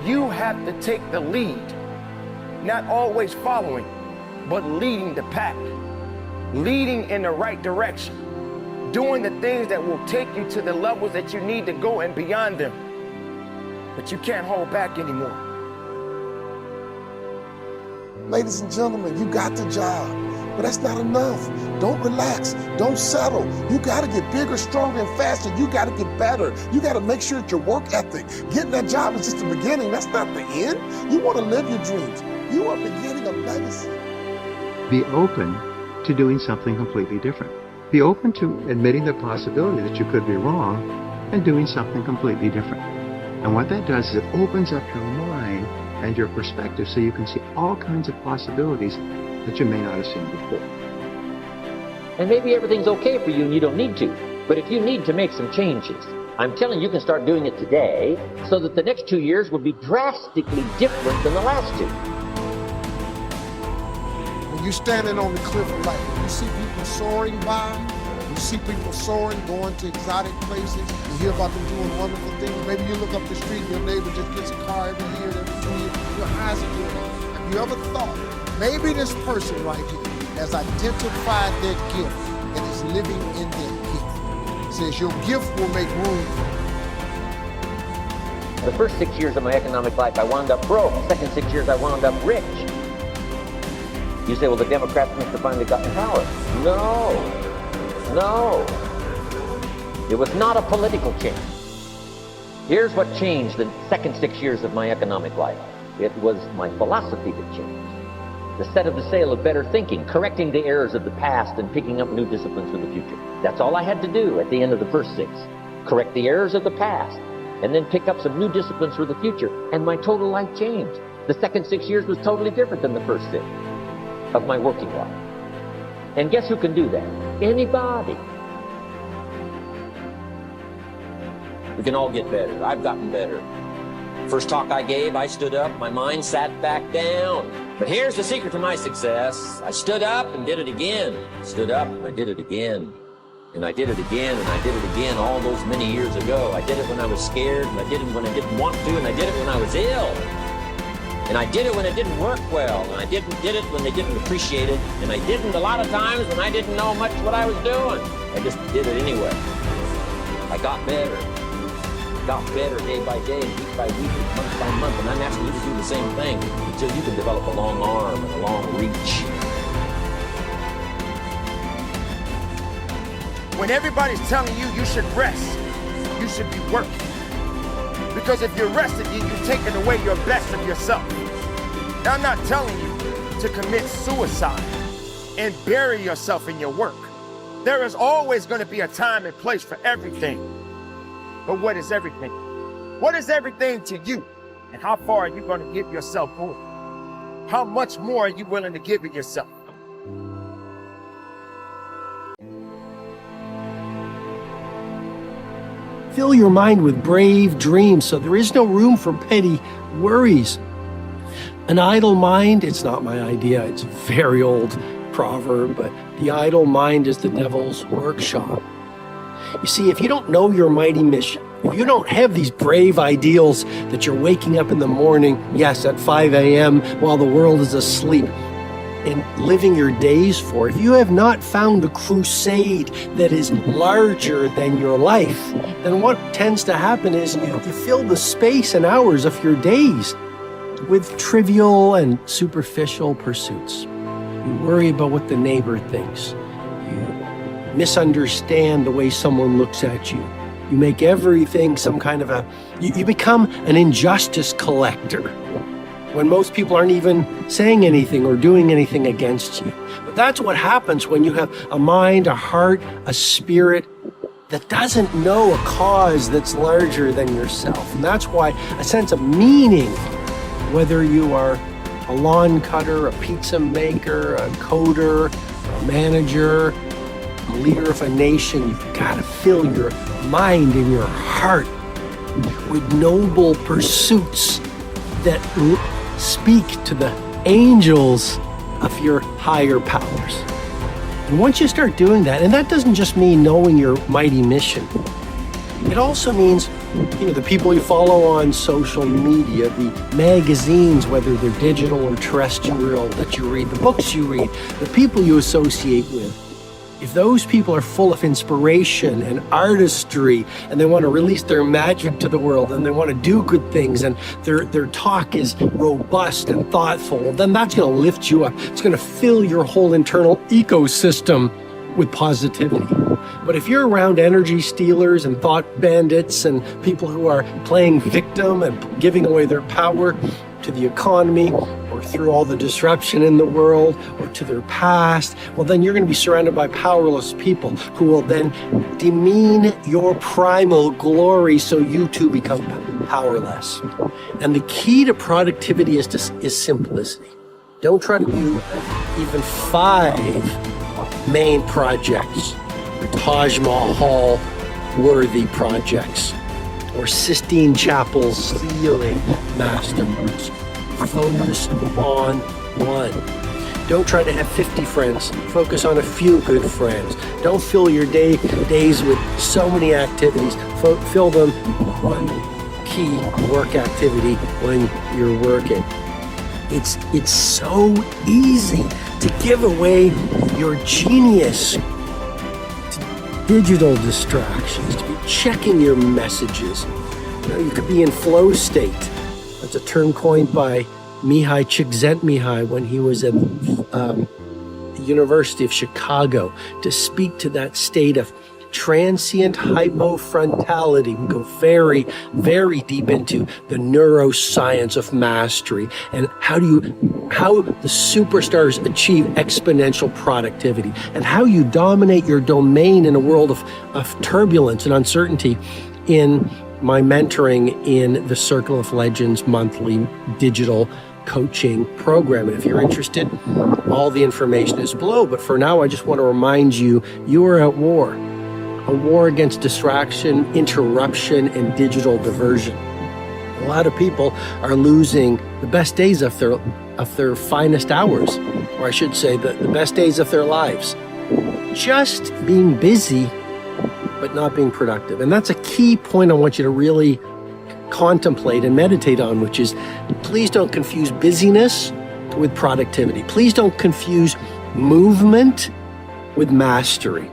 You have to take the lead, not always following, but leading the pack, leading in the right direction, doing the things that will take you to the levels that you need to go and beyond them. But you can't hold back anymore. Ladies and gentlemen, you got the job, but that's not enough. Don't relax, don't settle. You gotta get bigger, stronger, and faster. You gotta get better. You gotta make sure that your work ethic, getting that job is just the beginning. That's not the end. You wanna live your dreams. You are beginning a legacy. Be open to doing something completely different. Be open to admitting the possibility that you could be wrong and doing something completely different. And what that does is it opens up your mind and your perspective so you can see all kinds of possibilities that you may not have seen before. And maybe everything's okay for you and you don't need to. But if you need to make some changes, I'm telling you, you can start doing it today so that the next 2 years will be drastically different than the last 2. When you're standing on the cliff of life, when you see people soaring by, you see people soaring, going to exotic places, you hear about them doing wonderful things. Maybe you look up the street and your neighbor just gets a car every year, every 2 years. Your eyes are doing it. Have you ever thought, maybe this person right here has identified their gift and is living in their gift? It says your gift will make room for you. The first 6 years of my economic life, I wound up broke. The second 6 years, I wound up rich. You say, well, the Democrats must have finally gotten power. No. It was not a political change. Here's what changed the second 6 years of my economic life. It was my philosophy that changed. The set of the sail of better thinking, correcting the errors of the past and picking up new disciplines for the future. That's all I had to do at the end of the first 6. Correct the errors of the past and then pick up some new disciplines for the future. And my total life changed. The second 6 years was totally different than the first 6 of my working life. And guess who can do that? Anybody. We can all get better. I've gotten better. First talk I gave, I stood up, my mind sat back down. But here's the secret to my success. I stood up and did it again. Stood up and I did it again. And I did it again and I did it again all those many years ago. I did it when I was scared, and I did it when I didn't want to, and I did it when I was ill. And I did it when it didn't work well, and I did it when they didn't appreciate it, and I didn't a lot of times when I didn't know much what I was doing. I just did it anyway. I got better day by day, week by week, month by month, and I'm asking you to do the same thing until you can develop a long arm and a long reach. When everybody's telling you you should rest, you should be working. Because if you're resting, you're taking away your best of yourself. Now, I'm not telling you to commit suicide and bury yourself in your work. There is always going to be a time and place for everything. But what is everything? What is everything to you? And how far are you going to give yourself for? How much more are you willing to give it yourself? Fill your mind with brave dreams so there is no room for petty worries. An idle mind, it's not my idea, it's a very old proverb, but the idle mind is the devil's workshop. You see, if you don't know your mighty mission, if you don't have these brave ideals that you're waking up in the morning, yes, at 5 a.m. while the world is asleep, and living your days for, if you have not found a crusade that is larger than your life, then what tends to happen is you fill the space and hours of your days with trivial and superficial pursuits. You worry about what the neighbor thinks. You misunderstand the way someone looks at you. You make everything some kind of you become an injustice collector when most people aren't even saying anything or doing anything against you. But that's what happens when you have a mind, a heart, a spirit that doesn't know a cause that's larger than yourself. And that's why a sense of meaning, whether you are a lawn cutter, a pizza maker, a coder, a manager, a leader of a nation, you've got to fill your mind and your heart with noble pursuits that speak to the angels of your higher powers. And once you start doing that, and that doesn't just mean knowing your mighty mission, it also means the people you follow on social media, the magazines, whether they're digital or terrestrial, that you read, the books you read, the people you associate with, if those people are full of inspiration and artistry, and they want to release their magic to the world, and they want to do good things, and their talk is robust and thoughtful, well, then that's going to lift you up. It's going to fill your whole internal ecosystem with positivity. But if you're around energy stealers and thought bandits and people who are playing victim and giving away their power to the economy or through all the disruption in the world or to their past, well, then you're going to be surrounded by powerless people who will then demean your primal glory so you too become powerless. And the key to productivity is simplicity. Don't try to do even 5 main projects, Taj Mahal worthy projects, or Sistine Chapel ceiling masterworks. Focus on one. Don't try to have 50 friends. Focus on a few good friends. Don't fill your days with so many activities. Fill them with one key work activity when you're working. It's so easy to give away your genius to digital distractions, to be checking your messages. You could be in flow state. That's a term coined by Mihai Csikszentmihalyi when he was at the University of Chicago, to speak to that state of transient hypofrontality. We go very, very deep into the neuroscience of mastery and how the superstars achieve exponential productivity, and how you dominate your domain in a world of turbulence and uncertainty in my mentoring in the Circle of Legends monthly digital coaching program. And if you're interested, all the information is below. But for now, I just want to remind you, you are at war. A war against distraction, interruption, and digital diversion. A lot of people are losing the best days of their finest hours, or I should say the best days of their lives, just being busy but not being productive. And that's a key point I want you to really contemplate and meditate on, which is, please don't confuse busyness with productivity. Please don't confuse movement with mastery.